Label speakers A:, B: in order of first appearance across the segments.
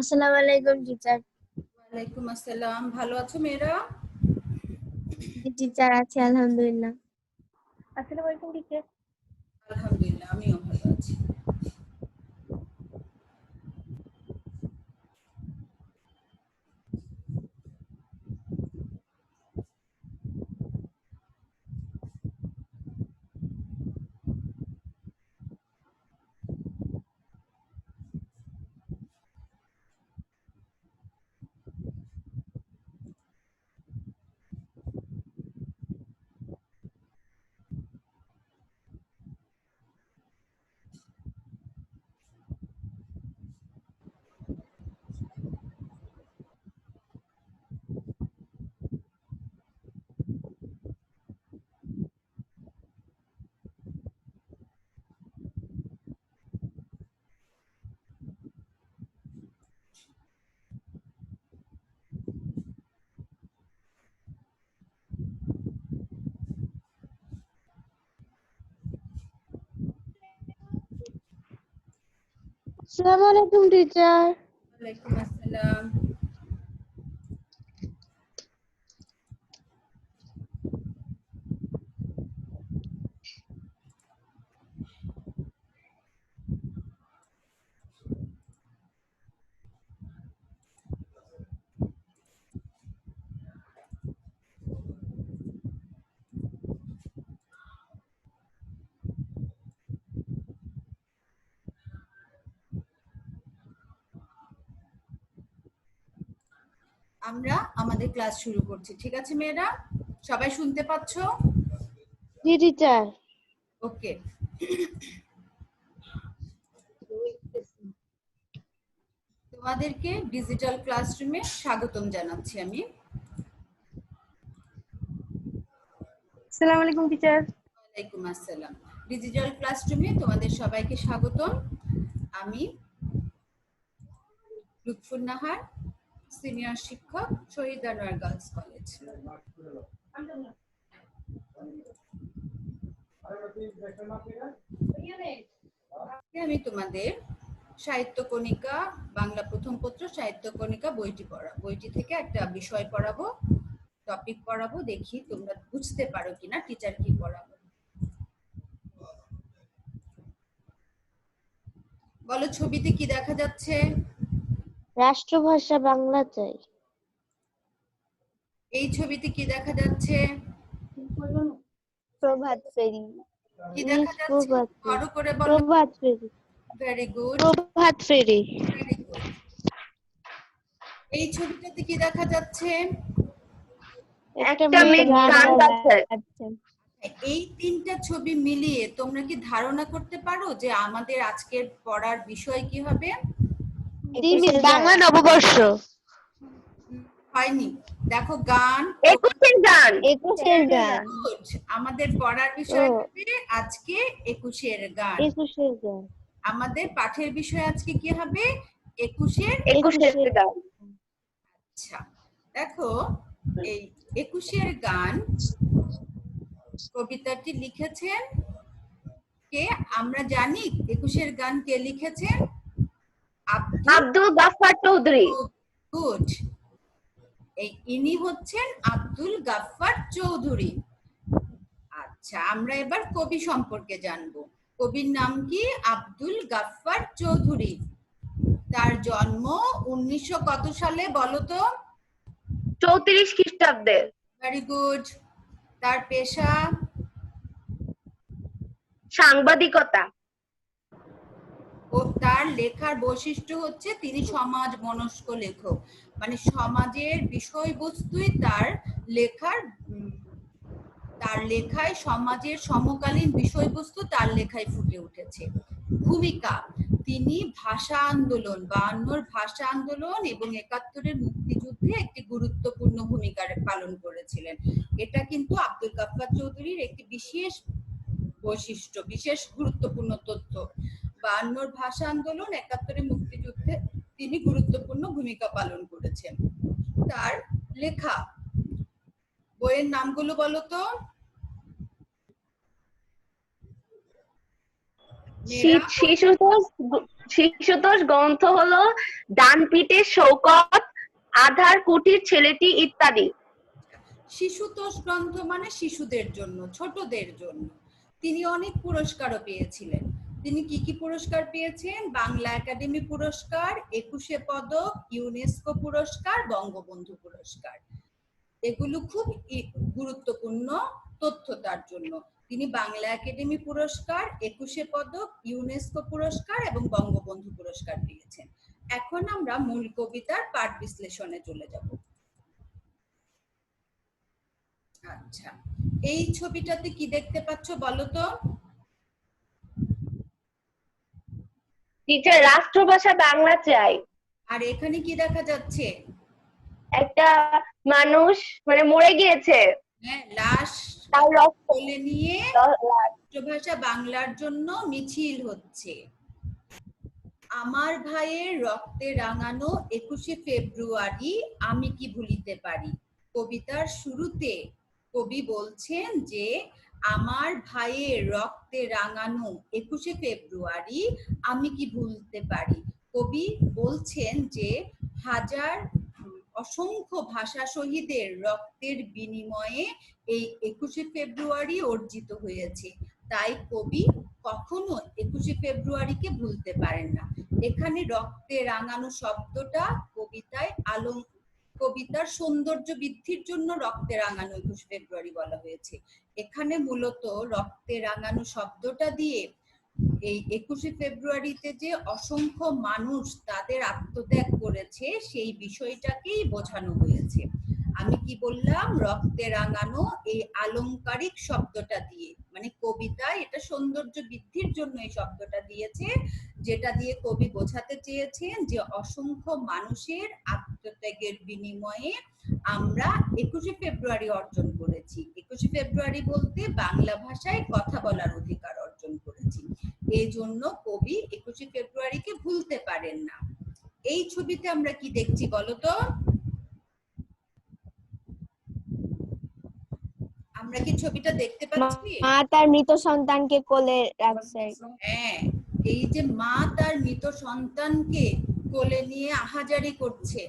A: আসসালামু আলাইকুম টিচার।
B: ওয়ালাইকুম আসসালাম। ভালো আছো মেয়েরা?
A: জি টিচার, আছি আলহামদুলিল্লাহ।
C: আসসালামু আলাইকুম টিচার।
B: আলহামদুলিল্লাহ, আমিও ভালো আছি।
C: আসসালামু আলাইকুম টিচার।
B: ওয়ালাইকুম আসসালাম। আমরা আমাদের ক্লাস শুরু করছি, ঠিক আছে মেয়েরা? সবাই শুনতে পাচ্ছ?
C: জি টিচার।
B: ওকে। তোমাদেরকে ডিজিটাল ক্লাসরুমে স্বাগতম জানাচ্ছি আমি।
C: আসসালামু আলাইকুম টিচার।
B: ওয়ালাইকুম আসসালাম। ডিজিটাল ক্লাসরুমে তোমাদের সবাইকে স্বাগতম। আমি লুৎফুন নাহার, সিনিয়র শিক্ষক, শহীদ আনোয়ার গার্লস কলেজ। আমি তোমাদের সাহিত্য কণিকা, বাংলা প্রথম পত্র সাহিত্য কণিকা বইটি থেকে একটা বিষয় পড়াবো, টপিক পড়াবো। দেখি তোমরা বুঝতে পারো কিনা টিচার কি পড়াবো। বলো, ছবিতে কি দেখা যাচ্ছে?
C: রাষ্ট্রভাষা বাংলা চাই।
B: এই ছবিতে কি দেখা যাচ্ছে?
A: প্রভাত ফেরি।
B: কি দেখা যাচ্ছে? বড় করে বলো।
C: প্রভাত ফেরি।
B: ভেরি গুড,
C: প্রভাত ফেরি।
B: Very good. এই ছবিটাতে কি দেখা যাচ্ছে?
C: একটা মেয়ে গান গাচ্ছে।
B: এই তিনটা ছবি মিলিয়ে তোমরা কি ধারণা করতে পারো যে আমাদের আজকের পড়ার বিষয় কি হবে?
C: বাংলা নববর্ষ।
B: হয়নি, দেখো গান,
C: একুশের গান। একুশের গান।
B: Good. আমাদের পড়ার বিষয় হবে আজকে 21-এর গান।
C: 21-এর গান।
B: আমাদের পাঠের বিষয় আজকে কি হবে? 21-এর
C: গান।
B: আচ্ছা, দেখো এই 21-এর গান কবিতাটি লিখেছেন কে? আমরা জানি 21-এর গান কে লিখেছেন?
C: আব্দুল গাফফার চৌধুরী।
B: গুড। ইনি হচ্ছেন আব্দুল গাফফার চৌধুরী। আচ্ছা, আমরা এবার কবি সম্পর্কে জানবো। কবির নাম কি? আব্দুল গাফফার চৌধুরী। তার জন্ম 1900 কত সালে বলো তো?
C: 34 খ্রিস্টাব্দে।
B: Very good. তার পেশা?
C: সাংবাদিকতা।
B: ও তার লেখার বৈশিষ্ট্য হচ্ছে তিনি সমাজ মনস্ক লেখক, মানে সমাজের বিষয়বস্তুই তার লেখায় সমাজের সমকালীন বিষয়বস্তু তার লেখায় ফুটে উঠেছে। ভূমিকা: তিনি ভাষা আন্দোলন, 52-র ভাষা আন্দোলন এবং 71-এর মুক্তিযুদ্ধে একটি গুরুত্বপূর্ণ ভূমিকা পালন করেছিলেন। এটা কিন্তু আব্দুল গাফফার চৌধুরীর একটি বিশেষ বৈশিষ্ট্য, বিশেষ গুরুত্বপূর্ণ তথ্য। 52-র ভাষা আন্দোলন, 71-এর মুক্তিযুদ্ধে তিনি গুরুত্বপূর্ণ ভূমিকা পালন করেছেন। তার লেখা বইয়ের নামগুলো বলো তো? মেরা
C: শিশুতোষ গ্রন্থ হলো ডান পিঠে শৌকত, আধার কুটির ছেলেটি ইত্যাদি।
B: শিশুতোষ গ্রন্থ মানে শিশুদের জন্য, ছোটদের জন্য। তিনি অনেক পুরস্কারও পেয়েছিলেন। তিনি কি কি পুরস্কার পেয়েছেন? বাংলা একাডেমি পুরস্কার, 21শে পদক, ইউনেস্কো পুরস্কার, বঙ্গবন্ধু পুরস্কার। এগুলো খুব গুরুত্বপূর্ণ তথ্য তার জন্য। তিনি বাংলা একাডেমি পুরস্কার, 21শে পদক, ইউনেস্কো পুরস্কার এবং বঙ্গবন্ধু পুরস্কার পেয়েছেন। এখন আমরা মূল কবিতার পাঠ বিশ্লেষণে চলে যাব। আচ্ছা, এই ছবিটাতে কি দেখতে পাচ্ছ বলো তো?
C: টিচার, রাষ্ট্রভাষা বাংলা চাই।
B: আর এখানে কি দেখা যাচ্ছে?
C: একটা মানুষ মানে মরে গিয়েছে,
B: হ্যাঁ, লাশ
C: তার রক্ত
B: কোলে নিয়ে রাষ্ট্রভাষা বাংলার জন্য মিছিল হচ্ছে। আমার ভাইয়ের রক্তে রাঙানো 21শে ফেব্রুয়ারি আমি কি ভুলিতে পারি। কবিতার শুরুতে কবি বলছেন যে আমার ভাইয়ের রক্তে রাঙানো 21শে ফেব্রুয়ারি আমি কি ভুলতে পারি। কবি বলছেন যে অসংখ্য ভাষা শহীদের রক্তের বিনিময়ে এই 21শে ফেব্রুয়ারি অর্জিত হয়েছে, তাই কবি কখনো 21শে ফেব্রুয়ারিকে ভুলতে পারেন না। এখানে রক্তে রাঙানো শব্দটা কবিতার সৌন্দর্য বৃদ্ধির জন্য রক্তে রাঙানো 21শে ফেব্রুয়ারি বলা হয়েছে। এখানে মূলত রক্তে রাঙানো শব্দটা দিয়ে এই 21শে ফেব্রুয়ারিতে যে অসংখ্য মানুষ তাদের আত্মত্যাগ করেছে সেই বিষয়টাকেই বোঝানো হয়েছে। আমি কি বললাম? রক্তে রাঙানো এই আলংকারিক শব্দটা দিয়ে, মানে কবিতায় এটা সৌন্দর্য বৃদ্ধির জন্য এই শব্দটা দিয়েছে, যেটা দিয়ে কবি বোঝাতে চেয়েছেন যে অসংখ্য মানুষের আত্মত্যাগের বিনিময়ে আমরা 21শে ফেব্রুয়ারি অর্জন করেছি। 21শে ফেব্রুয়ারি বলতে বাংলা ভাষায় কথা বলার অধিকার অর্জন করেছি। এই জন্য কবি 21শে ফেব্রুয়ারিকে ভুলতে পারেন না। এই ছবিতে আমরা কি দেখছি বলতো? আমরা কি ছবিটা দেখতে পাচ্ছি?
A: মা তার মৃত সন্তানকে কোলে রাখছে।
B: হ্যাঁ, এই যে মা তার মৃত সন্তানকে কোলে নিয়ে আহাজারি করছে।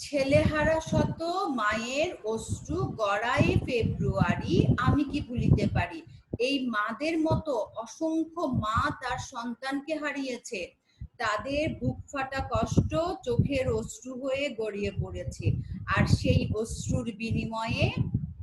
B: ছেলেহারা শত মায়ের অশ্রু গড়াই ফেব্রুয়ারি আমি কি ভুলিতে পারি। এই মাদের মতো অসংখ্য মা তার সন্তানকে হারিয়েছে, তাদের বুক ফাটা কষ্ট চোখের অশ্রু হয়ে গড়িয়ে পড়েছে, আর সেই অশ্রুর বিনিময়ে,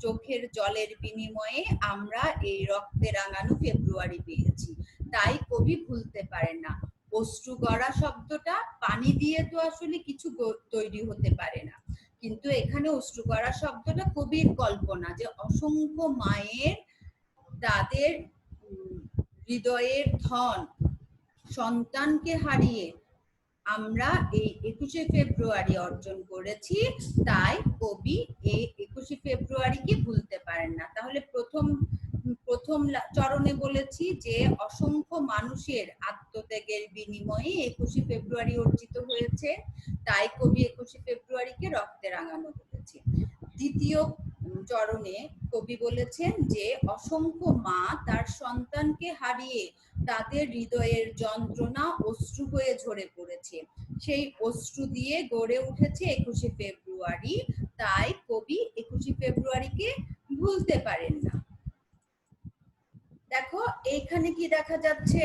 B: চোখের জলের বিনিময়ে আমরা এই রক্তে রাঙানো ফেব্রুয়ারি পেয়েছি। তাই কবি ভুলতে পারেন না। অশ্রু গড়া শব্দটা পানি দিয়ে তো আসলে কিছু তৈরি হতে পারে না, কিন্তু এখানে অশ্রু গড়া শব্দটা কবির কল্পনা, যে অসংখ্য মায়ের তাদের হৃদয়ের ধন সন্তানকে হারিয়ে আমরা এই 21শে ফেব্রুয়ারি অর্জন করেছি, তাই কবি এই 21শে ফেব্রুয়ারিকে ভুলতে পারেন না। তাহলে প্রথম চরণে বলেছি যে অসংখ্য মানুষের আত্মত্যাগের বিনিময়ে 21শে ফেব্রুয়ারি অর্জিত হয়েছে, তাই কবি 21শে ফেব্রুয়ারিকে রক্তে রাঙানো বলেছে। দ্বিতীয় চরণে কবি বলেছেন যে অসংখ্য মা তার সন্তানকে হারিয়ে তাদের হৃদয়ের যন্ত্রণা অশ্রু হয়ে ঝরে পড়েছে, সেই অশ্রু দিয়ে গড়ে উঠেছে 21শে ফেব্রুয়ারি, তাই কবি 21শে ফেব্রুয়ারিকে ভুলতে পারেন না। দেখো এইখানে কি দেখা যাচ্ছে?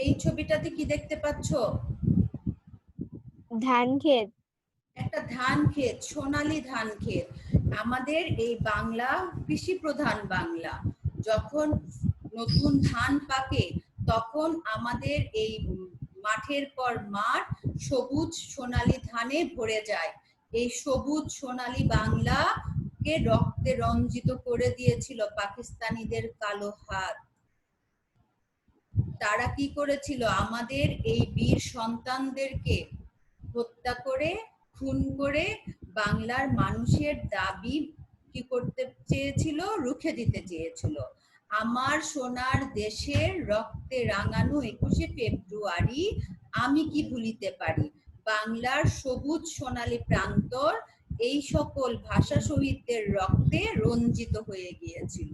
B: এই ছবিটাতে কি দেখতে পাচ্ছ?
A: ধান ক্ষেত।
B: একটা ধান ক্ষেত, সোনালী ধান ক্ষেত। আমাদের এই বাংলা কৃষি প্রধান বাংলা, যখন নতুন ধান পাকে তখন আমাদের এই মাঠের পর মাঠ সবুজ সোনালী ধানে ভরে যায়। এই সবুজ সোনালী বাংলাকে রক্তে রঞ্জিত করে দিয়েছিল পাকিস্তানিদের কালো হাত। তারা কি করেছিল? আমাদের এই বীর সন্তানদেরকে হত্যা করে, খুন করে বাংলার মানুষের দাবি কি করতে চেয়েছিল? রুখে দিতে চেয়েছিল। আমার সোনার দেশের রক্তে রাঙানো 21শে ফেব্রুয়ারি আমি কি ভুলিতে পারি। বাংলার সবুজ সোনালী প্রান্তর এই সকল ভাষা শহীদদের রক্তে রঞ্জিত হয়ে গিয়েছিল।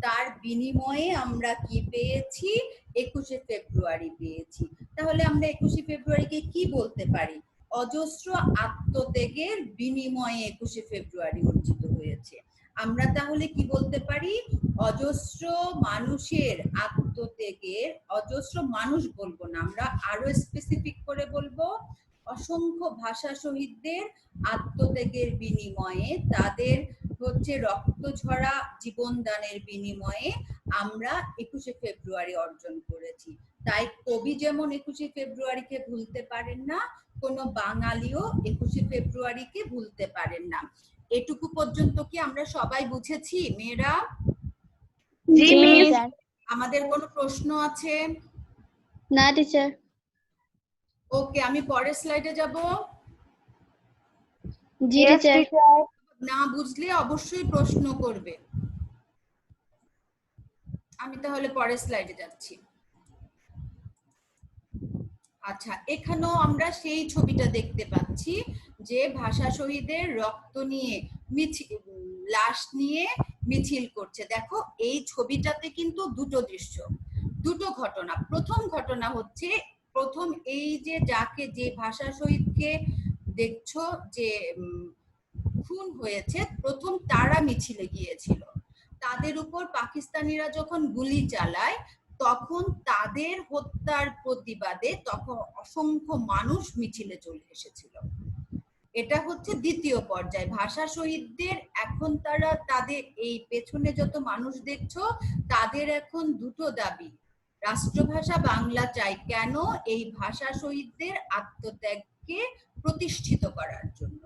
B: তার বিনিময়ে আমরা কি পেয়েছি? 21শে ফেব্রুয়ারি পেয়েছি। তাহলে আমরা 21শে ফেব্রুয়ারিকে কি বলতে পারি? অজস্র আত্মত্যাগের বিনিময়ে 21শে ফেব্রুয়ারি অর্জিত হয়েছে। আমরা তাহলে কি বলতে পারি? অজস্র মানুষের আত্মত্যাগের, অজস্র মানুষ বলবো না, আমরা আরো স্পেসিফিক করে বলবো অসংখ্য ভাষা শহীদদের আত্মত্যাগের বিনিময়ে, তাদের হচ্ছে রক্ত ঝরা জীবনদানের বিনিময়ে আমরা 21শে ফেব্রুয়ারি অর্জন করেছি। তাই কবি যেমন 21শে ফেব্রুয়ারিকে ভুলতে পারেন না, কোনো বাঙালিও 21শে ফেব্রুয়ারিকে ভুলতে পারেন না। এটুকু পর্যন্ত কি আমরা সবাই বুঝেছি মেয়েরা?
C: জি মিস।
B: আমাদের কোনো প্রশ্ন আছে?
D: না টিচার।
B: ওকে, আমি পরের স্লাইডে যাব।
D: জি টিচার।
B: না বুঝলে অবশ্যই প্রশ্ন করবে। আমি তাহলে পরের স্লাইডে যাচ্ছি। আচ্ছা, এখানেও আমরা সেই ছবিটা দেখতে পাচ্ছি যে ভাষা শহীদের রক্ত নিয়ে লাশ নিয়ে মিছিল করছে। দেখো এই ছবিটাতে কিন্তু দুটো দৃশ্য, দুটো ঘটনা। প্রথম ঘটনা হচ্ছে, প্রথম এই যে যাকে, যে ভাষা শহীদকে দেখছো যে খুন হয়েছে, প্রথম তারা মিছিলে গিয়েছিল। তাদের উপর পাকিস্তানিরা যখন গুলি চালায় তখন তাদের হত্যার প্রতিবাদে তখন অসংখ্য মানুষ মিছিলে চলে এসেছিল। এটা হচ্ছে দ্বিতীয় পর্যায়। ভাষা শহীদদের এখন তারা, তাদের এই পেছনে যত মানুষ দেখছো তাদের এখন দুটো দাবি। রাষ্ট্রভাষা বাংলা চাই, কেন? এই ভাষা শহীদদের আত্মত্যাগকে প্রতিষ্ঠিত করার জন্য।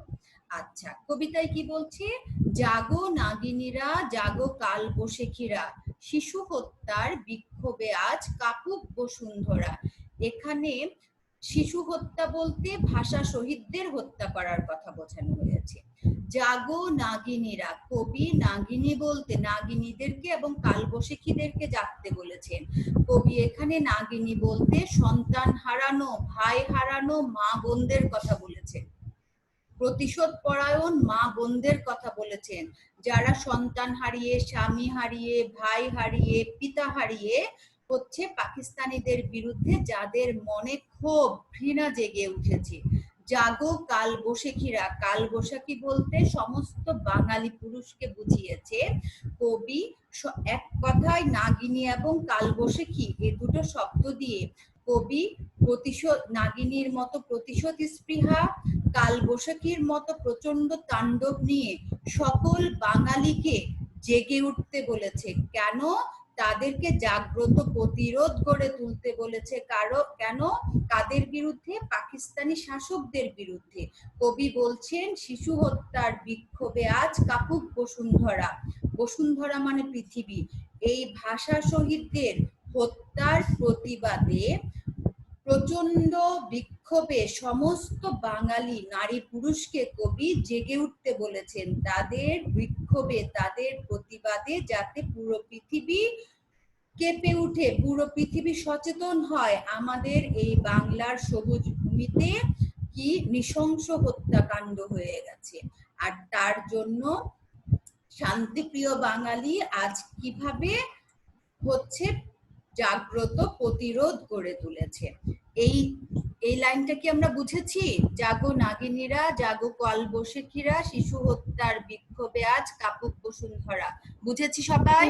B: আচ্ছা, কবিতায় কি বলছে? জাগো নাগিনীরা, জাগো কাল বৈশাখীরা, শিশু হত্যার বিক্ষোভে আজ কাপুক বসুন্ধরা। এখানে শিশু হত্যা বলতে ভাষা শহীদদের হত্যা করার কথা বোঝানো হয়েছে। জাগো নাগিনীরা, কবি নাগিনী বলতে নাগিনীদেরকে এবং কালবৈশাখীদেরকে জাগতে বলেছেন। কবি এখানে নাগিনী বলতে সন্তান হারানো, ভাই হারানো মা বোনদের কথা বলেছেন, প্রতিশোধ পরায়ণ মা বোনদের কথা বলেছেন, যারা সন্তান হারিয়ে, স্বামী হারিয়ে, ভাই হারিয়ে, পিতা হারিয়ে হচ্ছে পাকিস্তানিদের বিরুদ্ধে যাদের মনে ক্ষোভ, ঘৃণা জেগে উঠেছে। জাগো কাল বৈশাখীরা, কাল বৈশাখী বলতে সমস্ত বাঙালি পুরুষকে বুঝিয়েছে কবি। এক কথায় নাগিনী এবং কাল বৈশাখী এই দুটো শব্দ দিয়ে কবি প্রতিশোধ, নাগিনীর মতো প্রতিশোধ স্পৃহা, কাল বৈশাখীর মতো প্রচন্ড তাণ্ডব নিয়ে সকল বাঙালিকে জেগে উঠতে বলেছে। কেন? তাদেরকে জাগ্রত প্রতিরোধ গড়ে তুলতে বলেছে। কেন? কাদের বিরুদ্ধে? পাকিস্তানি শাসকদের বিরুদ্ধে। কবি বলছেন শিশু হত্যার বিক্ষোভে আজ কাপুক বসুন্ধরা, বসুন্ধরা মানে পৃথিবী। এই ভাষা শহীদদের হত্যার প্রতিবাদে প্রচন্ড বিক্ষোভে সমস্ত বাঙালি নারী পুরুষকে কবি জেগে উঠতে বলেছেন, তাদের বিক্ষোভে, তাদের প্রতিবাদে, যাতে পুরো পৃথিবী কেঁপে উঠে, পুরো পৃথিবী সচেতন হয় আমাদের এই বাংলার সবুজ ভূমিতে কি নৃশংস হত্যাকাণ্ড হয়ে গেছে। আর তার জন্য শান্তিপ্রিয় বাঙালি আজ কিভাবে হচ্ছে জাগ্রত প্রতিরোধ গড়ে তুলেছে। এই লাইনটা কি আমরা বুঝেছি? জাগো নাগিনীরা, জাগো কাল বৈশাখীরা, শিশু হত্যার বিক্ষোভে আজ কাপুক বসুন্ধরা। বুঝেছি সবাই?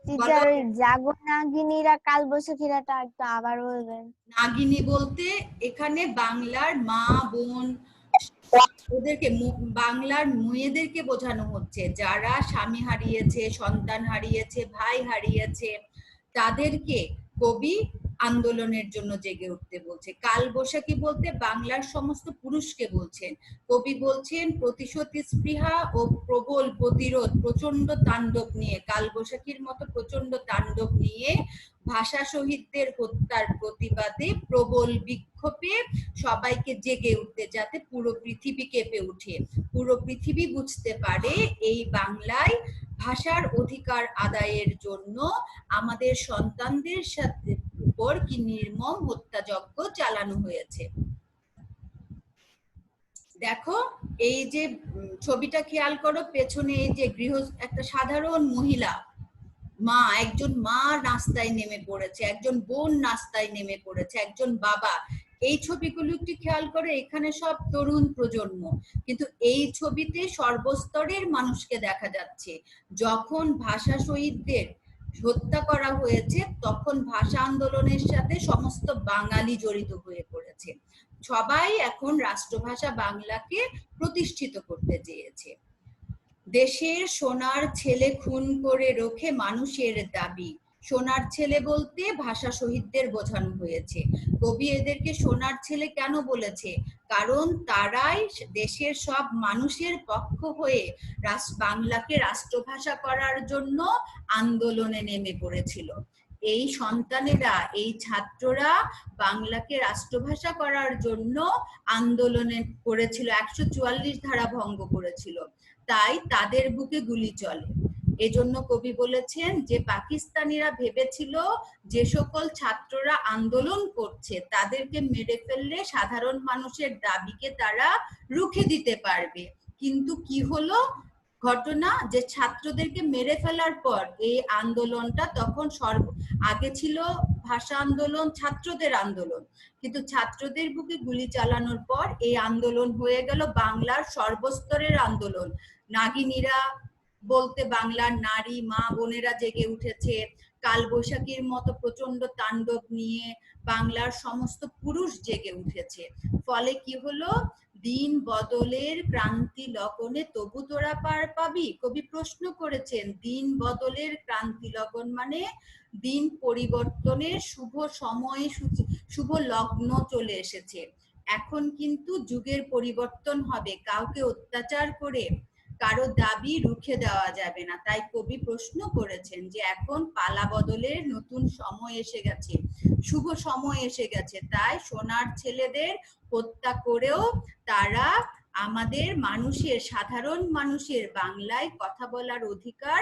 A: টিচার ওই জাগো নাগিনীরা কাল বৈশাখীরাটা একটু আবার বলবেন।
B: নাগিনী বলতে এখানে বাংলার মা বোন, ওদেরকে, বাংলার মেয়েদেরকে বোঝানো হচ্ছে যারা স্বামী হারিয়েছে, সন্তান হারিয়েছে, ভাই হারিয়েছে, তাদেরকে কবি আন্দোলনের জন্য জেগে উঠতে বলছে। কাল বৈশাখী বলতে বাংলার সমস্ত পুরুষকে বলছেন। কবি বলছেন প্রতিশোধ স্পৃহা ও প্রবল প্রতিরোধ, প্রচন্ড তাণ্ডব নিয়ে, কাল বৈশাখীর মতো প্রচন্ড তাণ্ডব নিয়ে ভাষা শহীদদের হত্যার প্রতিবাদে প্রবল বিক্ষোভে সবাইকে জেগে উঠতে, যাতে পুরো পৃথিবী কেঁপে উঠে, পুরো পৃথিবী বুঝতে পারে এই বাংলায় ভাষার অধিকার আদায়ের জন্য আমাদের সন্তানদের সাথে উপর কি নির্মম হত্যাযজ্ঞ চালানো হয়েছে। দেখো এই যে ছবিটা খেয়াল করো, পেছনে এই যে একটা সাধারণ মহিলা, মা, একজন মা রাস্তায় নেমে পড়েছে, একজন বোন রাস্তায় নেমে পড়েছে, একজন বাবা। এই ছবিগুলো একটু খেয়াল করে, এখানে সব তরুণ প্রজন্ম, কিন্তু এই ছবিতে সর্বস্তরের মানুষকে দেখা যাচ্ছে। যখন ভাষা শহীদদের হত্যা করা হয়েছে তখন ভাষা আন্দোলনের সাথে সমস্ত বাঙালি জড়িত হয়ে পড়েছে। সবাই এখন রাষ্ট্রভাষা বাংলাকে প্রতিষ্ঠিত করতে চেয়েছে। দেশের সোনার ছেলে খুন করে রোখে মানুষের দাবি। সোনার ছেলে বলতে ভাষা শহীদদের বোঝানো হয়েছে। কবি এদেরকে সোনার ছেলে কেন বলেছে? কারণ তারাই দেশের সব মানুষের পক্ষ হয়ে বাংলাকে রাষ্ট্রভাষা করার জন্য আন্দোলনে নেমে পড়েছিল। এই সন্তানেরা, এই ছাত্ররা বাংলাকে রাষ্ট্রভাষা করার জন্য আন্দোলনে করেছিল, 144 ধারা ভঙ্গ করেছিল, তাই তাদের বুকে গুলি চলে। এজন্য কবি বলেছেন যে পাকিস্তানিরা ভেবেছিল যে সকল ছাত্ররা আন্দোলন করছে তাদেরকে মেরে ফেললে সাধারণ মানুষের দাবিকে তারা রুখে দিতে পারবে, কিন্তু কি হলো ঘটনা, যে ছাত্রদেরকে মেরে ফেলার পর এই আন্দোলনটা তখন আগে ছিল ভাষা আন্দোলন, ছাত্রদের আন্দোলন, কিন্তু ছাত্রদের বুকে গুলি চালানোর পর এই আন্দোলন হয়ে গেল বাংলার সর্বস্তরের আন্দোলন। নাগিনীরা বলতে বাংলার নারী মা বোনেরা জেগে উঠেছে, কালবৈশাখীর মতো প্রচন্ড তাণ্ডব নিয়ে বাংলার সমস্ত পুরুষ জেগে উঠেছে। ফলে কি হলো, দিন বদলের ক্রান্তি লগনে তবু তোরা পার পাবি। কবি প্রশ্ন করেছেন, দিন বদলের ক্রান্তি লগন মানে দিন পরিবর্তনের শুভ সময়, শুভ লগ্ন চলে এসেছে। এখন কিন্তু যুগের পরিবর্তন হবে, কাউকে অত্যাচার করে কারো দাবি রুখে দেওয়া যাবে না। তাই কবি প্রশ্ন করেছেন যে এখন পালা বদলের নতুন সময় এসে গেছে, শুভ সময় এসে গেছে, তাই সোনার ছেলেদের হত্যা করেও তারা আমাদের মানুষের, সাধারণ মানুষের বাংলায় কথা বলার অধিকার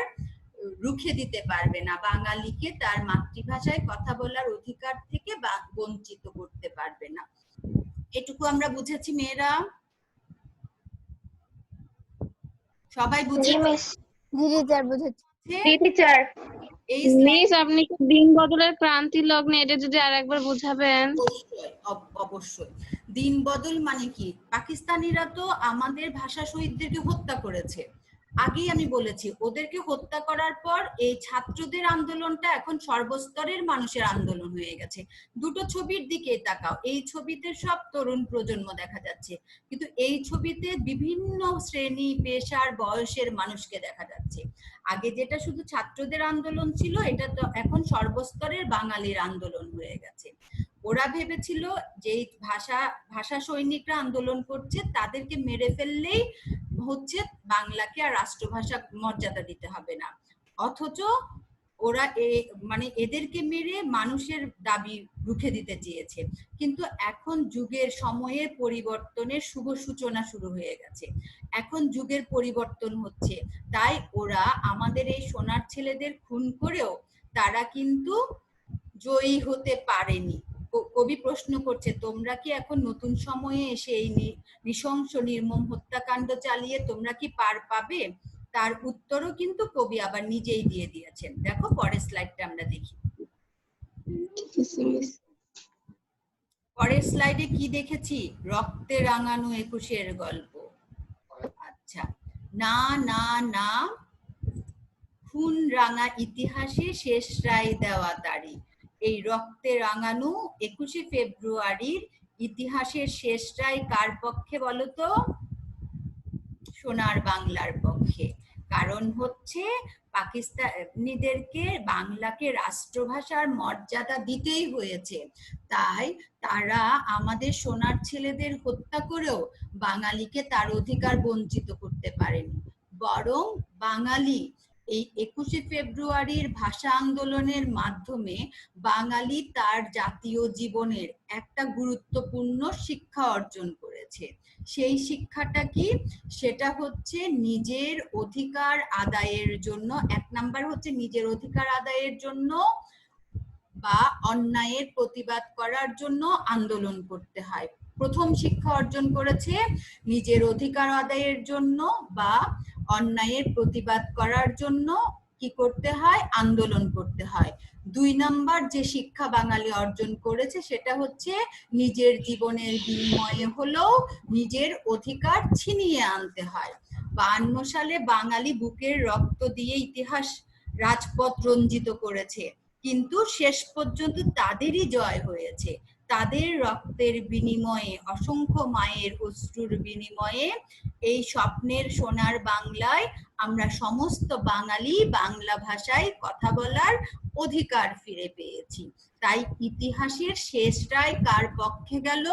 B: রুখে দিতে পারবে না, বাঙালিকে তার মাতৃভাষায় কথা বলার অধিকার থেকে বঞ্চিত করতে পারবে না। এটুকু আমরা বুঝেছি মেয়েরা? সবাই বুঝেছি?
C: টিচার
B: এই
D: মিস আপনি কি দিন বদলের ক্রান্তি লগ্নে এটা যদি আরেকবার বুঝাবেন?
B: অবশ্যই। দিন বদল মানে কি? পাকিস্তানিরা তো আমাদের ভাষা শহীদদেরকে হত্যা করেছে, আগেই আমি বলেছি। ওদেরকে হত্যা করার পর এই ছাত্রদের আন্দোলনটা এখন সর্বস্তরের মানুষের আন্দোলন হয়ে গেছে। দুটো ছবির দিকে তাকাও, এই ছবিতে সব তরুণ প্রজন্ম দেখা যাচ্ছে, কিন্তু এই ছবিতে বিভিন্ন শ্রেণী পেশার বয়সের মানুষকে দেখা যাচ্ছে। আগে যেটা শুধু ছাত্রদের আন্দোলন ছিল, এটা তো এখন সর্বস্তরের বাঙালির আন্দোলন হয়ে গেছে। ওরা ভেবেছিল যে ভাষা সৈনিকরা আন্দোলন করছে, তাদেরকে মেরে ফেললেই হচ্ছে বাংলাকে আর রাষ্ট্রভাষা মর্যাদা দিতে হবে না, অথচ ওরা মানে এদেরকে মেরে মানুষের দাবি রুখে দিতে চেয়েছে। কিন্তু এখন যুগের সময়ের পরিবর্তনের শুভ সূচনা শুরু হয়ে গেছে, এখন যুগের পরিবর্তন হচ্ছে, তাই ওরা আমাদের এই সোনার ছেলেদের খুন করেও তারা কিন্তু জয়ী হতে পারেনি। কবি প্রশ্ন করছে, তোমরা কি এখন নতুন সময়ে এসে এই নৃশংস নির্মম হত্যাকাণ্ড চালিয়ে তোমরা কি পার পাবে? তার উত্তরও কিন্তু কবি আবার নিজেই দিয়ে দিয়েছেন। দেখো পরের স্লাইডটা আমরা দেখি। পরের স্লাইডে কি দেখেছি? রক্তে রাঙানো 21-এর গল্প। আচ্ছা, না না না খুন রাঙা ইতিহাসে শেষ রায় দেওয়া তারিখ। এই রক্তে রাঙানো 21শে ফেব্রুয়ারির ইতিহাসের শেষ রায় কার পক্ষে বলতো? সোনার বাংলার পক্ষে। কারণ হচ্ছে পাকিস্তানিদেরকে বাংলাকে রাষ্ট্রভাষার মর্যাদা দিতেই হয়েছে, তাই তারা আমাদের সোনার ছেলেদের হত্যা করেও বাঙালিকে তার অধিকার বঞ্চিত করতে পারেনি, বরং বাঙালি এই 21শে ফেব্রুয়ারির ভাষা আন্দোলনের মাধ্যমে বাঙালি তার জাতীয় জীবনের একটা গুরুত্বপূর্ণ শিক্ষা অর্জন করেছে। সেই শিক্ষাটা কি? সেটা হচ্ছে নিজের অধিকার আদায়ের জন্য, 1 নাম্বার হচ্ছে নিজের অধিকার আদায়ের জন্য বা অন্যায়ের প্রতিবাদ করার জন্য আন্দোলন করতে হয়। প্রথম শিক্ষা অর্জন করেছে নিজের অধিকার আদায়ের জন্য বা অন্যায়ের প্রতিবাদ করার জন্য কি করতে হয়? আন্দোলন করতে হয়। 2 নাম্বার যে শিক্ষা বাঙালি অর্জন করেছে সেটা হচ্ছে নিজের জীবনের বিনিময়ে হলেও নিজের অধিকার ছিনিয়ে আনতে হয়। 52 সালে বাঙালি বুকের রক্ত দিয়ে ইতিহাস রাজপথ রঞ্জিত করেছে, কিন্তু শেষ পর্যন্ত তাদেরই জয় হয়েছে। তাদের রক্তের বিনিময়ে, অসংখ্য মায়ের অশ্রুর বিনিময়ে এই স্বপ্নের সোনার বাংলায় আমরা সমস্ত বাঙালি বাংলা ভাষায় কথা বলার অধিকার ফিরে পেয়েছি। তাই ইতিহাসের শেষ রায় কার পক্ষে গেল?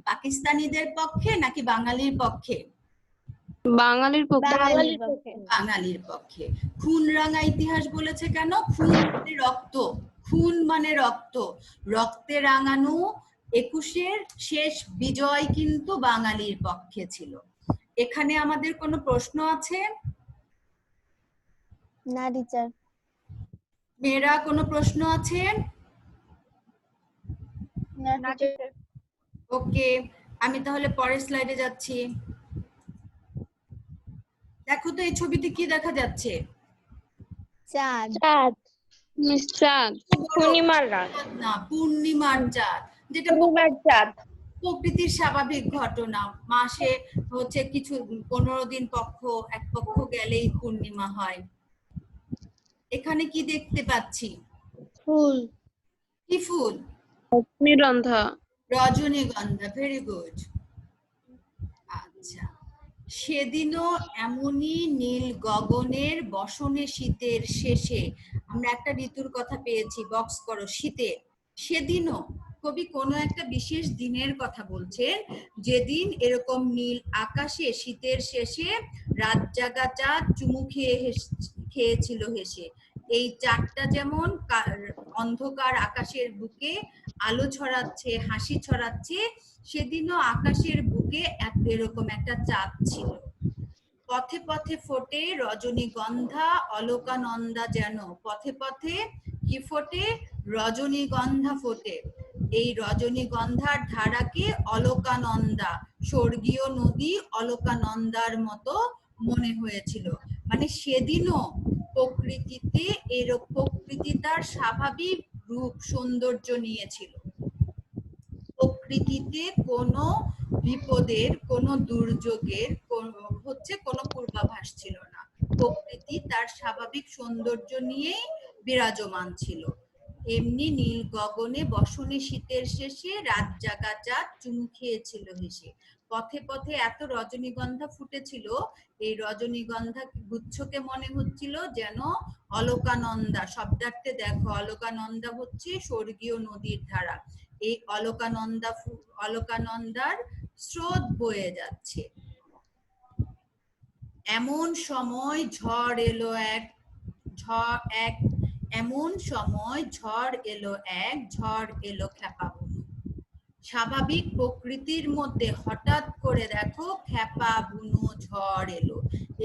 B: পাকিস্তানিদের পক্ষে নাকি বাঙালির পক্ষে?
D: বাঙালির পক্ষে।
B: বাঙালির পক্ষে। খুন রাঙা ইতিহাস বলেছে কেন? খুন মানে রক্ত, খুন মানে রক্ত, রক্তে রাঙানো 21-এর শেষ বিজয় কিন্তু বাঙালির পক্ষে ছিল। এখানে আমাদের কোনো প্রশ্ন আছে?
A: না টিচার।
B: মেয়েরা কোনো প্রশ্ন আছে?
A: না টিচার।
B: ওকে, আমি তাহলে পরের স্লাইডে যাচ্ছি। দেখো তো এই ছবিতে কি দেখা যাচ্ছে?
A: চাঁদ।
C: চাঁদ,
D: মিস চাঁদ।
C: পূর্ণিমার রাত,
B: না, পূর্ণিমার চাঁদ, যেটা
C: পূর্ণিমার চাঁদ।
B: প্রকৃতির স্বাভাবিক ঘটনা। মাসে হচ্ছে কিছু 15 দিন এক পক্ষ গেলেই পূর্ণিমা হয়। এখানে কি দেখতে পাচ্ছি?
C: ফুল,
B: কি ফুল?
D: রজনীগন্ধা।
B: রজনীগন্ধা, ভেরি গুড। আচ্ছা, সেদিনও এমনই নীল গগনের বসনে শীতের শেষে, আমরা একটা ঋতুর কথা পেয়েছি, বক্স করো, শীতে। সেদিনও কবি কোনো একটা বিশেষ দিনের কথা বলছেন, যেদিন এরকম নীল আকাশে শীতের শেষে রাত জাগা চাঁদ চুমু খেয়েছিল হেসে। এই চাঁদটা যেমন অন্ধকার আকাশের বুকে আলো ছড়াচ্ছে, হাসি ছড়াচ্ছে, সেদিনও আকাশের বুকে এরকম একটা চাঁদ ছিল। পথে পথে ফোটে রজনীগন্ধা অলকানন্দা যেন, পথে পথে কি ফোটে? রজনীগন্ধা ফোটে। এই রজনীগন্ধার ধারাকে অলকানন্দা, স্বর্গীয় নদী অলকানন্দার মতো মনে হয়েছিল। মানে সেদিনও প্রকৃতিতে প্রকৃতি তার স্বাভাবিক রূপ সৌন্দর্য নিয়েছিল। প্রকৃতিতে কোনো বিপদের, কোনো দুর্যোগের কোনো পূর্বাভাস ছিল না। প্রকৃতি তার স্বাভাবিক সৌন্দর্য নিয়েই বিরাজমান ছিল। এমনি নীল গগনে বসনে শীতের শেষে রাত জাগা চাঁদ চুমু খেয়েছিল হেসে। পথে পথে এত রজনীগন্ধা ফুটেছিল, এই রজনীগন্ধা গুচ্ছকে মনে হচ্ছিল যেন অলকানন্দা। শব্দার্থে দেখো, অলকানন্দা হচ্ছে স্বর্গীয় নদীর ধারা। এই অলকানন্দার স্রোত বয়ে যাচ্ছে। এমন সময় ঝড় এলো ঝড় এলো খেপা বুনো। স্বাভাবিক প্রকৃতির মধ্যে হঠাৎ করে দেখো খেপা বুনো ঝড় এলো।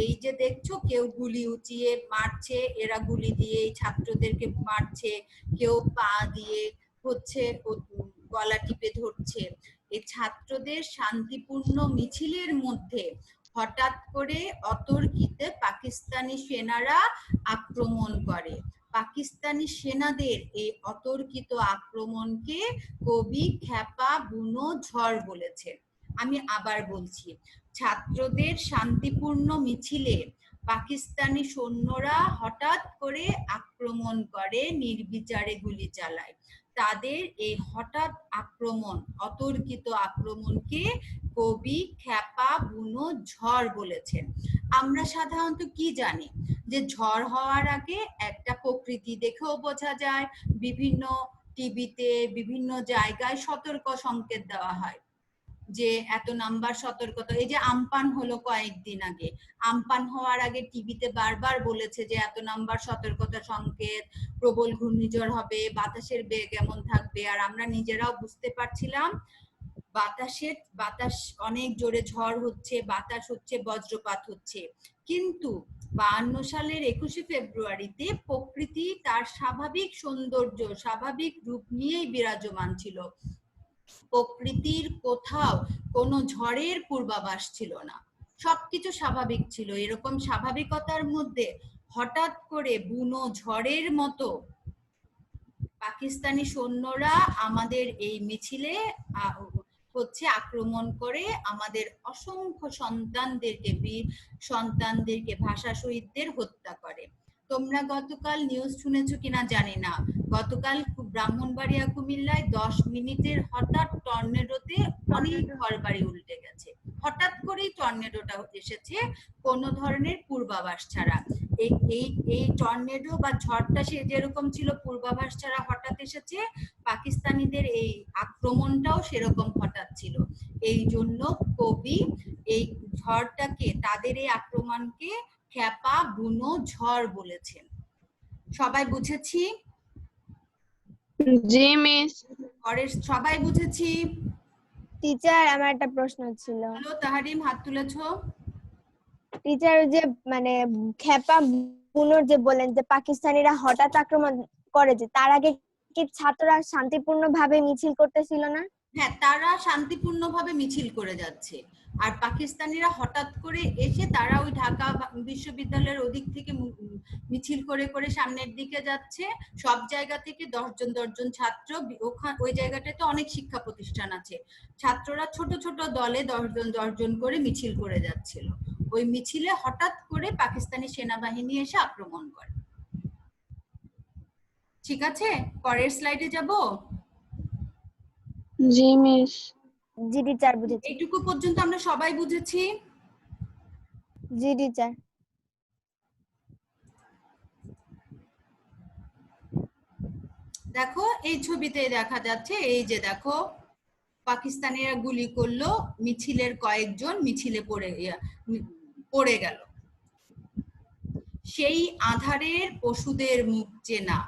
B: এই যে দেখছো, কেউ গুলি উঁচিয়ে মারছে, এরা গুলি দিয়ে ছাত্রদেরকে মারছে, কেউ পা দিয়ে হচ্ছে গলা টিপে ধরছে। এই ছাত্রদের শান্তিপূর্ণ মিছিলের মধ্যে হঠাৎ করে অতর্কিতে পাকিস্তানি সেনারা আক্রমণ করে। পাকিস্তানি সেনাদের এই অতর্কিত আক্রমণকে কবি খেপা বুনো ঝড় বলেছেন। আমি আবার বলছি, ছাত্রদের শান্তিপূর্ণ মিছিলে পাকিস্তানি সৈন্যরা হঠাৎ করে আক্রমণ করে, নির্বিচারে গুলি চালায়। তাদের এই হঠাৎ আক্রমণ, অতর্কিত আক্রমণকে কবি খেপা বুনো ঝড় বলেছেন। আমরা সাধারণত কি জানি? যে ঝড় হওয়ার আগে একটা প্রকৃতি দেখেও বোঝা যায়, বিভিন্ন টিভিতে বিভিন্ন জায়গায় সতর্ক সংকেত দেওয়া হয় যে এত নাম্বার সতর্কতা। এই যে আমপান হলো কয়েকদিন আগে, আমপান হওয়ার আগে টিভিতে বারবার বলেছে যে এত নাম্বার সতর্কতা সংকেত, প্রবল ঘূর্ণিঝড় হবে, বাতাসের বেগ এমন থাকবে। আর আমরা নিজেরাও বুঝতে পারছিলাম বাতাস অনেক জোরে ঝড় হচ্ছে, বাতাস হচ্ছে, বজ্রপাত হচ্ছে। কিন্তু 52 সালের 21শে ফেব্রুয়ারিতে প্রকৃতি তার স্বাভাবিক সৌন্দর্য, স্বাভাবিক রূপ নিয়েই বিরাজমান ছিল। প্রকৃতির কোথাও কোনো ঝড়ের পূর্বাভাস ছিল না, সবকিছু স্বাভাবিক ছিল। এরকম স্বাভাবিকতার মধ্যে হঠাৎ করে বুনো ঝড়ের মতো পাকিস্তানি সৈন্যরা আমাদের এই মিছিলে হচ্ছে আক্রমণ করে আমাদের অসংখ্য সন্তানদেরকে ভাষা শহীদদের হত্যা করে। তোমরা গতকাল নিউজ শুনেছো কিনা জানি না, গতকাল ব্রাহ্মণবাড়িয়া কুমিল্লায় 10 মিনিটের হঠাৎ টর্নেডোতে অনেক ঘরবাড়ি উল্টে গেছে। হঠাৎ করেই টর্নেডোটা এসেছে কোনো ধরনের পূর্বাভাস ছাড়া। এই টর্নেডো বা ঝড়টা সে যেরকম ছিল পূর্বাভাস ছাড়া হঠাৎ এসেছে, পাকিস্তানিদের এই আক্রমণটাও সেরকম হঠাৎ ছিল। এই জন্য কবি এই ঝড়টাকে, তাদের এই আক্রমণকে খ্যাপা বুনো ঝড় বলেছেন। সবাই বুঝেছি?
D: জি মিস।
B: সবাই বুঝেছি?
A: টিচার, আমার একটা প্রশ্ন ছিল।
B: হ্যালো তাহারিম, হাত তুলেছো?
A: টিচার, যে মানে খেপা বুনোর যে বলেন যে পাকিস্তানিরা হঠাৎ আক্রমণ করে, যে তার আগে কি ছাত্ররা শান্তিপূর্ণভাবে মিছিল করতেছিল না?
B: হ্যাঁ, তারা শান্তিপূর্ণভাবে মিছিল করে যাচ্ছে, আর পাকিস্তানিরা হঠাৎ করে এসে তারা ওই ঢাকা বিশ্ববিদ্যালয়ের ওদিক থেকে মিছিল করে করে সামনের দিকে যাচ্ছে। সব জায়গা থেকে 10 জন ছাত্র, ওই জায়গাটায় তো অনেক শিক্ষা প্রতিষ্ঠান আছে, ছাত্ররা ছোট ছোট দলে 10 জন করে মিছিল করে যাচ্ছিল। ওই মিছিলে হঠাৎ করে পাকিস্তানি সেনাবাহিনী এসে আক্রমণ করে। ঠিক আছে, পরের স্লাইডে যাব।
D: জি মিস।
A: জি টিচার, বুঝেছি।
B: এইটুকু পর্যন্ত আমরা সবাই বুঝেছি?
A: জি টিচার।
B: দেখো এই ছবিতে দেখা যাচ্ছে, এই যে দেখো পাকিস্তানিরা গুলি করলো, মিছিলের কয়েকজন মিছিলে পড়ে গেল। সেই আধারের পশুদের মুখ চেনা।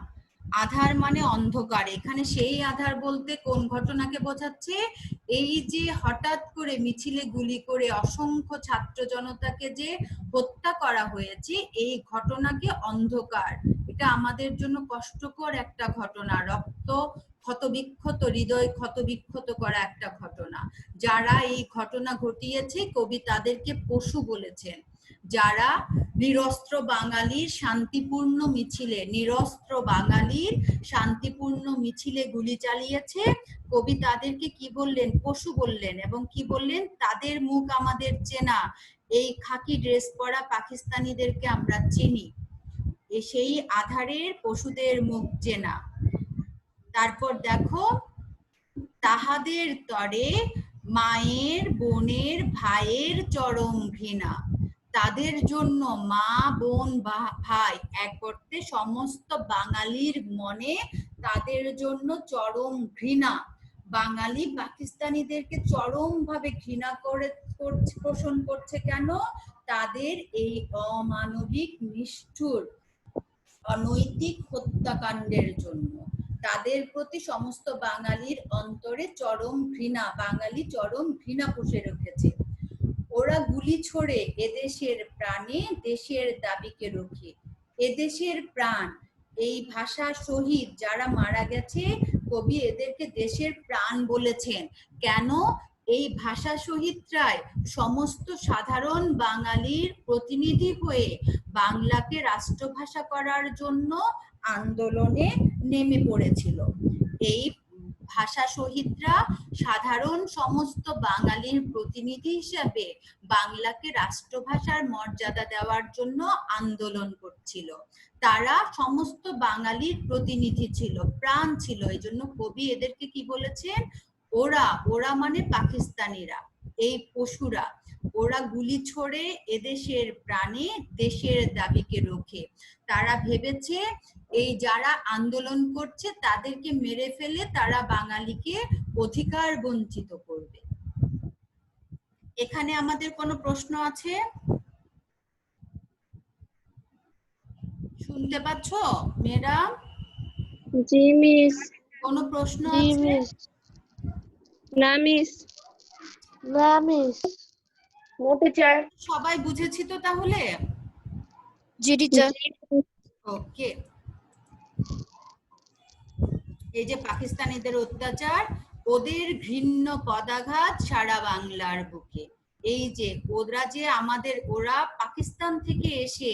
B: আধার মানে অন্ধকার, এখানে সেই আধার বলতে কোন ঘটনাকে বোঝাচ্ছে? এই যে হঠাৎ করে মিছিলে গুলি করে অসংখ্য ছাত্র জনতাকে যে হত্যা করা হয়েছে, এই ঘটনাকে অন্ধকার। এটা আমাদের জন্য কষ্টকর একটা ঘটনা, রক্ত ক্ষতবিক্ষত, হৃদয় ক্ষতবিক্ষত করা একটা ঘটনা। যারা এই ঘটনা ঘটিয়েছে, কবি তাদেরকে পশু বলেছেন। যারা নিরস্ত্র বাঙালির শান্তিপূর্ণ মিছিলে, নিরস্ত্র বাঙালির শান্তিপূর্ণ মিছিলে গুলি চালিয়েছে, কবি তাদেরকে কি বললেন? পশু বললেন। এবং কি বললেন? তাদের মুখ আমাদের চেনা, এই খাকি ড্রেস পরা পাকিস্তানিদেরকে আমরা চিনি, সেই আধারের পশুদের মুখ চেনা। তারপর দেখো, তাহাদের তরে মায়ের, বোনের, ভাইয়ের চরম ঘৃণা। তাদের জন্য মা, বোন, ভাই, এক অর্থে সমস্ত বাঙালির মনে তাদের জন্য চরম ঘৃণা। বাঙালি পাকিস্তানিদেরকে চরম ভাবে ঘৃণা পোষণ করছে। কেন? তাদের এই অমানবিক, নিষ্ঠুর, অনৈতিক হত্যাকাণ্ডের জন্য। তাদের প্রতি সমস্ত বাঙালির অন্তরে চরম ঘৃণা, বাঙালি চরম ঘৃণা পুষে রেখেছে। ওরা গুলি ছোড়ে এদেশের প্রাণে, দেশের দাবিকে রক্ষে। এদেশের প্রাণ, এই ভাষা শহীদ যারা মারা গেছে, কবি এদেরকে দেশের প্রাণ বলেছেন। কেন? এই ভাষা শহীদরাই সমস্ত সাধারণ বাঙালির প্রতিনিধি হয়ে বাংলাকে রাষ্ট্রভাষা করার জন্য আন্দোলনে নেমে পড়েছিল। এই ভাষা শহীদরা সাধারণ সমস্ত বাঙালির প্রতিনিধি হিসেবে বাংলাকে রাষ্ট্রভাষার মর্যাদা দেওয়ার জন্য আন্দোলন করছিল। তারা সমস্ত বাঙালির প্রতিনিধি ছিল, প্রাণ ছিল। এই জন্য কবি এদেরকে কি বলেছেন? ওরা মানে পাকিস্তানিরা, এই পশুরা। ওরা গুলি ছোড়ে এদেশের প্রাণে, দেশের দাবিকে রক্ষে। তারা ভেবেছে এই যারা আন্দোলন করছে তাদেরকে মেরে ফেলে তারা বাঙালিকে অধিকার বঞ্চিত করবে। এখানে আমাদের কোনো প্রশ্ন আছে? শুনতে পাচ্ছ মেয়েরা?
D: জি মিস।
B: কোনো প্রশ্ন
D: জি
B: আছে?
D: মিস। না মিস। না মিস।
C: No teacher.
B: সবাই বুঝেছি তো তাহলে?
A: জি টিচার।
B: ওকে। এই যে পাকিস্তানিদের অত্যাচার, ওদের ঘৃণ্য পদাঘাত সারা বাংলার বুকে। এই যে ওরা পাকিস্তান থেকে এসে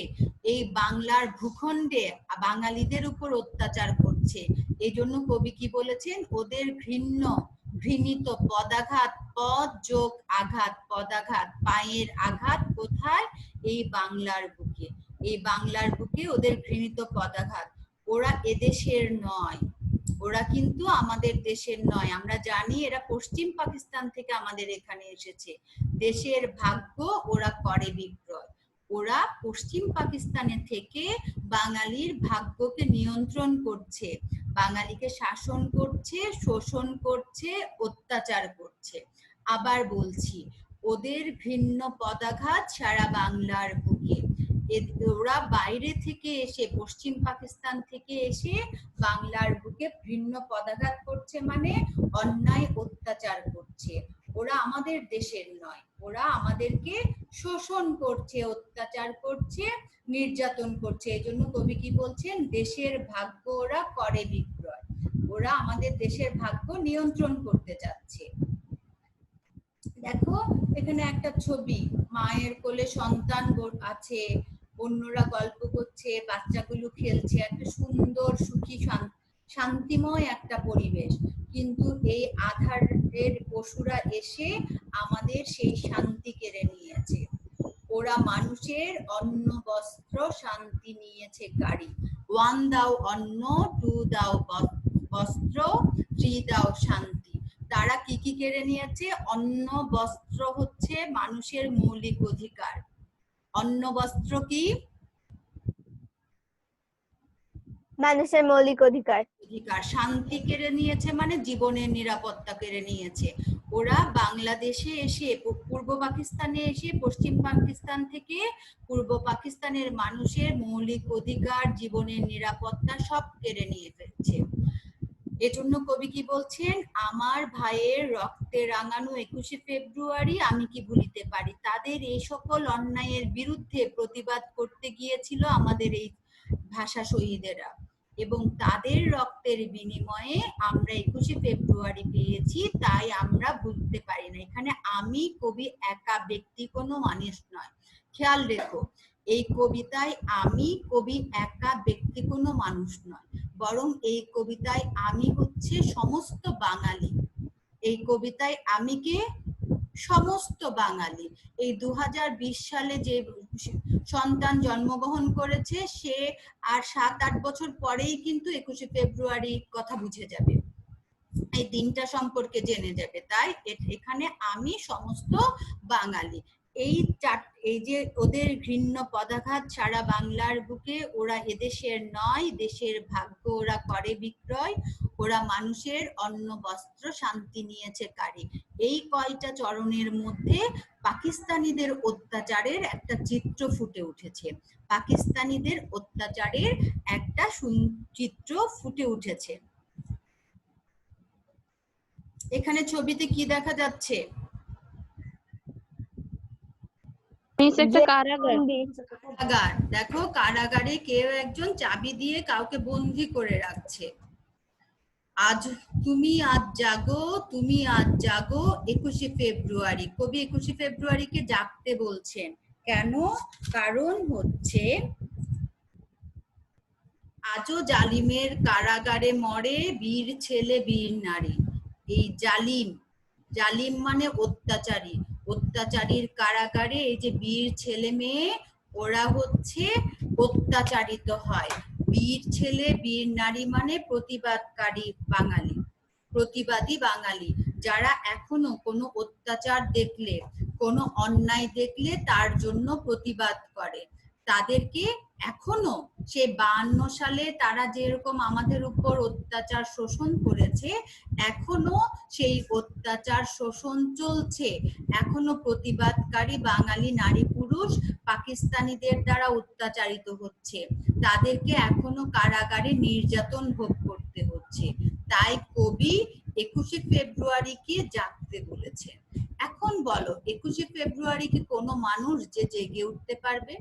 B: এই বাংলার ভূখণ্ডে বাঙালিদের উপর অত্যাচার করছে। এই জন্য কবি কি বলেছেন, ওদের ঘৃণিত পদাঘাত, পদ যোগ আঘাত, পদাঘাত, পায়ের আঘাত কোথায়? এই বাংলার বুকে। এই বাংলার বুকে ওদের ঘৃণিত পদাঘাত। ওরা এদেশের নয়, ওরা কিন্তু আমাদের দেশের নয়। আমরা জানি এরা পশ্চিম পাকিস্তান থেকে আমাদের এখানে এসেছে। দেশের ভাগ্য ওরা করে বিক্রয়। ওরা পশ্চিম পাকিস্তানে থেকে বাঙালির ভাগ্যকে নিয়ন্ত্রণ করছে, বাঙালিকে শাসন করছে, শোষণ করছে, অত্যাচার করছে। আবার বলছি, ওদের ভিন্ন পদাঘাত সারা বাংলার বুকে। ওরা বাইরে থেকে এসে, পশ্চিম পাকিস্তান থেকে এসে বাংলার বুকে ভিন্ন পদাঘাত করছে, মানে অন্যায় অত্যাচার করছে। ওরা আমাদের দেশের নয়, ওরা আমাদেরকে শোষণ করছে, অত্যাচার করছে, নির্যাতন করছে। এই জন্য কবি কি বলছেন, দেশের ভাগ্য ওরা করে বিক্রয়। ওরা আমাদের দেশের ভাগ্য নিয়ন্ত্রণ করতে চাচ্ছে। দেখো এখানে একটা ছবি, মায়ের কোলে সন্তান আছে, অন্যরা গল্প করছে, বাচ্চাগুলো খেলছে, একটা সুন্দর সুখী শান্তিময় একটা পরিবেশ। কিন্তু এই আধারের পশুরা এসে আমাদের সেই শান্তি কেড়ে নিয়েছে। ওরা মানুষের অন্ন বস্ত্র শান্তি নিয়েছে গাড়ি। 1 দাও অন্ন, 2 দাও বস্ত্র, 3 দাও শান্তি। তারা কি কি কেড়ে নিয়েছে? অন্ন বস্ত্র হচ্ছে মানুষের মৌলিক অধিকার। অন্ন বস্ত্র কি?
A: মানুষের মৌলিক অধিকার।
B: শান্তি কেড়ে নিয়েছে মানে জীবনের নিরাপত্তা কেড়ে নিয়েছে। ওরা বাংলাদেশে এসে, পূর্ব পাকিস্তানে এসে, পশ্চিম পাকিস্তান থেকে পূর্ব পাকিস্তানের মানুষের মৌলিক অধিকার, জীবনের নিরাপত্তা সব কেড়ে নিয়ে ফেলছে। এজন্য কবি কি বলছেন, আমার ভাইয়ের রক্তে রাঙানো 21শে ফেব্রুয়ারি আমি কি ভুলিতে পারি। তাদের এই সকল অন্যায়ের বিরুদ্ধে প্রতিবাদ করতে গিয়েছিল আমাদের এই ভাষা শহীদেরা, এবং তাদের রক্তের বিনিময়ে আমরা 21শে ফেব্রুয়ারি পেয়েছি, তাই আমরা ভুলতে পারি না। এখানে আমি কবি একা ব্যক্তি, কোনো মানুষ নয়। খেয়াল রেখো, এই কবিতায় আমি কবি একা ব্যক্তি, কোনো মানুষ নয়, বরং এই কবিতায় আমি হচ্ছে সমস্ত বাঙালি। এই কবিতায় আমি কে? সমস্ত বাঙালি। এই 2020 সালে যে সন্তান জন্মগ্রহণ করেছে, সে আর 7-8 বছর পরেই কিন্তু 21শে ফেব্রুয়ারি কথা বুঝে যাবে, এই দিনটা সম্পর্কে জেনে যাবে। তাই এখানে আমি সমস্ত বাঙালি। এই যে ওদের ঘৃণ্য পদাঘাত সারা বাংলার বুকে, ওরা এদেশের নয়, দেশের ভাগ্য ওরা করে বিক্রয়। ওরা মানুষের অন্ন বস্ত্র শান্তি নিয়েছে কারি। এই কয়টা চরণের মধ্যে পাকিস্তানিদের অত্যাচারের একটা চিত্র ফুটে উঠেছে। পাকিস্তানিদের অত্যাচারের একটা চিত্র ফুটে উঠেছে। এখানে ছবিতে কি দেখা যাচ্ছে? কারাগার। দেখো, কারাগারে কেউ একজন চাবি দিয়ে কাউকে বন্দী করে রাখছে। আজ তুমি আজ জাগো, তুমি আজ জাগো 21শে ফেব্রুয়ারি। কবি 21শে ফেব্রুয়ারিকে জাগতে বলছেন। কেন? কারণ হচ্ছে, আজও জালিমের কারাগারে মরে বীর ছেলে বীর নারী। এই জালিম মানে অত্যাচারী, অত্যাচারীর কারাগারে এই যে বীর ছেলে মেয়ে, ওরা হচ্ছে অত্যাচারিত হয়। বীর ছেলে বীর নারী মানে প্রতিবাদকারী বাঙালি, প্রতিবাদী বাঙালি, যারা এখনো কোনো অত্যাচার দেখলে, কোনো অন্যায় দেখলে তার জন্য প্রতিবাদ করে। তাদেরকে এখনো সে 52 সালে তারা যেরকম আমাদের উপর অত্যাচার শোষণ করেছে, এখনো সেই অত্যাচার শোষণ চলছে। এখনো প্রতিবাদকারী বাঙালি নারী পুরুষ পাকিস্তানিদের দ্বারা অত্যাচারিত হচ্ছে, তাদেরকে এখনো কারাগারে নির্যাতন ভোগ করতে হচ্ছে। তাই কবি 21শে ফেব্রুয়ারিকে জাগতে বলেছেন। এখন বলো, 21শে ফেব্রুয়ারি কি কোনো মানুষ যে জেগে উঠতে পারবে?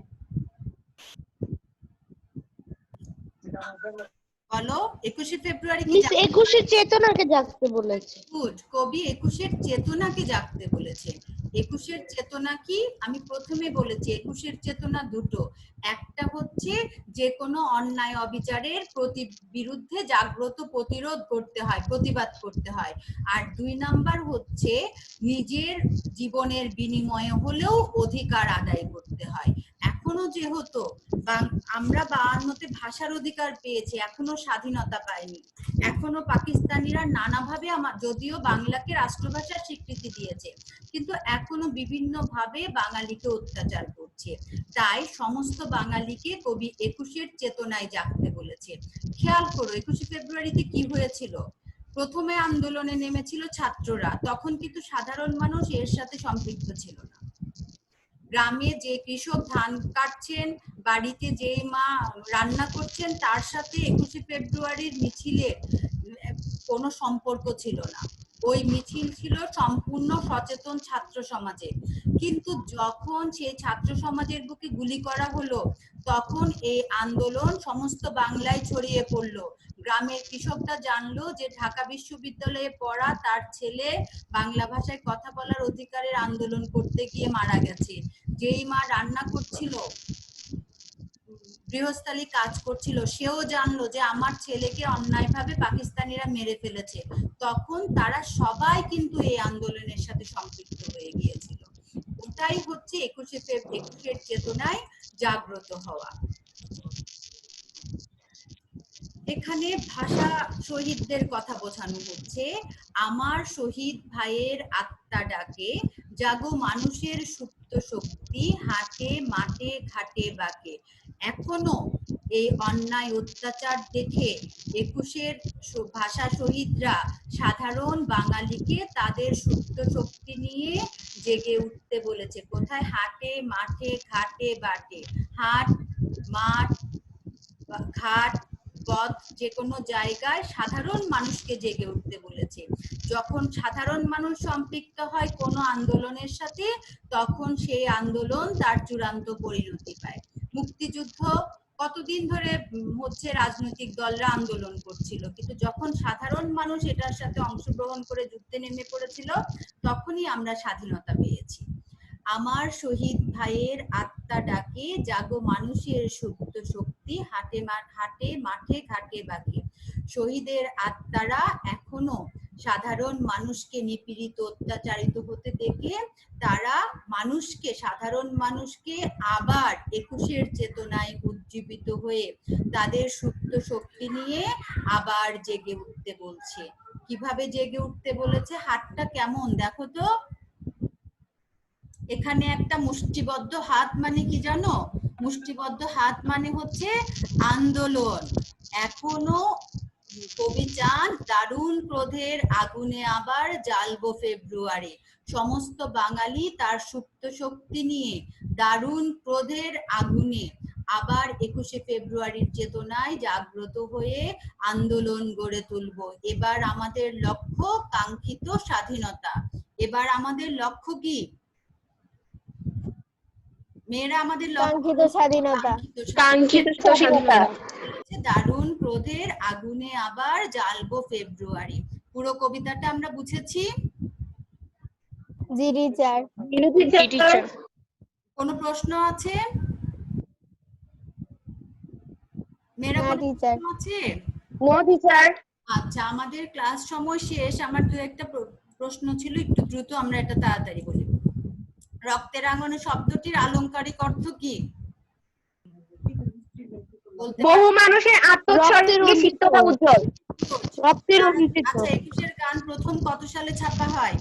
B: বলো, 21শে ফেব্রুয়ারি কি?
E: 21শে চেতনাকে জাগতে বলেছে।
B: গুড, কবি 21শে চেতনাকে জাগতে বলেছে। একুশের চেতনা কি? আমি প্রথমে বলেছি একুশের চেতনা দুটো, একটা হচ্ছে যে কোনো অন্যায় অবিচারের বিরুদ্ধে জাগ্রত প্রতিরোধ করতে হয়, প্রতিবাদ করতে হয়, আর 2 নাম্বার হচ্ছে নিজের জীবনের বিনিময়ে হলেও অধিকার আদায় করতে হয়। এখনো যেহেতু আমরা 52তে ভাষার অধিকার পেয়েছি, এখনো স্বাধীনতা পাইনি, এখনো পাকিস্তানিরা নানাভাবে যদিও বাংলাকে রাষ্ট্রভাষার স্বীকৃতি দিয়েছে, কিন্তু এখনো বিভিন্ন ভাবে বাঙালিকে অত্যাচার করছে। তাই সমস্ত বাঙালিকে কবি একুশের চেতনায় জাগতে বলেছে। খেয়াল করো 21শে ফেব্রুয়ারিতে কি হয়েছিল। প্রথমে আন্দোলনে নেমেছিল ছাত্ররা, তখন কিন্তু সাধারণ মানুষ এর সাথে সম্পৃক্ত ছিল না। গ্রামে যে কৃষক ধান কাটছেন, বাড়িতে যে মা রান্না করছেন, তার সাথে 21শে ফেব্রুয়ারির মিছিলের কোনো সম্পর্ক ছিল না। ওই মিছিল ছিল সম্পূর্ণ সচেতন ছাত্র সমাজে। কিন্তু যখন সেই ছাত্র সমাজের বুকে গুলি করা হলো, তখন এই আন্দোলন সমস্ত বাংলায় ছড়িয়ে পড়লো। গ্রামের কৃষকরা জানলো যে ঢাকা বিশ্ববিদ্যালয়ে পড়া তার ছেলে বাংলা ভাষায় কথা বলার অধিকারের আন্দোলন করতে গিয়ে মারা গেছে। যেই মা রান্না করছিল, গৃহস্থালী কাজ করছিল, সেও জানলো যে আমার ছেলেকে অন্যায়ভাবে পাকিস্তানিরা মেরে ফেলেছে। তখন তারা সবাই কিন্তু এই আন্দোলনের সাথে সম্পৃক্ত হয়ে গিয়েছিল। ওটাই হচ্ছে 21শে চেতনায় জাগ্রত হওয়া। এখানে ভাষা শহীদদের কথা বোঝানো হচ্ছে। আমার শহীদ ভাইয়ের আত্মা ডাকে, জাগো মানুষের সুপ্ত শক্তি, হাটে মাঠে ঘাটে বাকে। এখনো এই অন্যায় অত্যাচার দেখে 21শে ভাষা শহীদরা সাধারণ বাঙালিকে তাদের সুপ্ত শক্তি নিয়ে জেগে উঠতে বলেছে। কোথায়? হাটে মাঠে ঘাটে বাটে। হাট, মাঠ, ঘাট, পথ, যে কোনো জায়গায় সাধারণ মানুষকে জেগে উঠতে বলেছে। যখন সাধারণ মানুষ সম্পৃক্ত হয় কোনো আন্দোলনের সাথে, তখন সেই আন্দোলন তার চূড়ান্ত পরিণতি পায়। মুক্তিযুদ্ধ কতদিন ধরে হচ্ছে রাজনৈতিক দলরা আন্দোলন করছিল, কিন্তু যখন সাধারণ মানুষ এটার সাথে অংশগ্রহণ করে যুদ্ধে নেমে পড়েছিল, তখনই আমরা স্বাধীনতা পেয়েছি। আমার শহীদ ভাইয়ের আত্মা ডাকে, জাগো মানুষের সুপ্ত শক্তি, হাটে মাঠে ঘাটে বাকে। শহীদের আত্মারা এখনো সাধারণ মানুষকে নিপীড়িত, অত্যাচারিত হতে দেখে তারা সাধারণ মানুষকে আবার 21শে চেতনায় উজ্জীবিত হয়ে তাদের সুপ্ত শক্তি নিয়ে আবার জেগে উঠতে বলছে। কিভাবে জেগে উঠতে বলেছে? হাতটা কেমন দেখো তো। এখানে একটা মুষ্টিবদ্ধ হাত মানে কি জানো? মুষ্টিবদ্ধ হাত মানে হচ্ছে আন্দোলন। এখনো কবি চান দারুণ ক্রোধের আগুনে আবার জ্বালবো ফেব্রুয়ারি। সমস্ত বাঙালি তার সুপ্ত শক্তি নিয়ে দারুণ ক্রোধের আগুনে আবার 21শে ফেব্রুয়ারির চেতনায় জাগ্রত হয়ে আন্দোলন গড়ে তুলবো। এবার আমাদের লক্ষ্য কাঙ্ক্ষিত স্বাধীনতা। এবার আমাদের লক্ষ্য কি মেয়েরা? আমাদের
A: কাঙ্ক্ষিত স্বাধীনতা।
C: কাঙ্ক্ষিত স্বাধীনতা।
B: দারুণ ক্রোধের আগুনে আবার জ্বালবো ফেব্রুয়ারি। পুরো কবিতাটা আমরা বুঝেছি?
A: জি টিচার।
B: কোনো প্রশ্ন আছে মেয়েরা?
A: না
B: কোনো
A: টিচার।
B: প্রশ্ন আছে?
C: No teacher.
B: আচ্ছা, আমাদের ক্লাস সময় শেষ। আমার দু একটা প্রশ্ন ছিল, একটু দ্রুত আমরা এটা তাড়াতাড়ি বলি। রক্তে রাঙানো শব্দটির আলংকারিক অর্থ কি?
C: বহু মানুষের আত্মোৎসর্গে সিক্ততা উজ্জ্বল। রক্তের অভিষেক।
B: আচ্ছা, 21শে গান প্রথম কত সালে ছাপা হয়?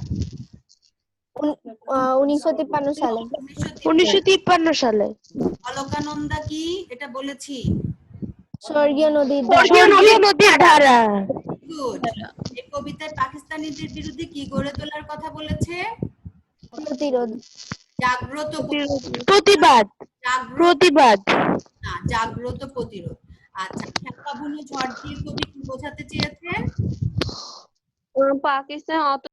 A: 1953 সালে।
C: 1953 সালে।
B: অলকানন্দা কি? এটা বলেছি।
A: স্বর্গীয় নদীর
C: ধারা।
B: গুড। এই কবিতায় পাকিস্তানিদের বিরুদ্ধে কি গড়ে তোলার কথা বলেছে?
A: প্রতিরোধ।
B: জাগ্রত
C: প্রতিবাদ।
B: না, জাগ্রত প্রতিরোধ। আচ্ছা, খেপা বুনো ঝড় দিয়ে কবি কি বোঝাতে চেয়েছেন?
D: পাকিস্তান অত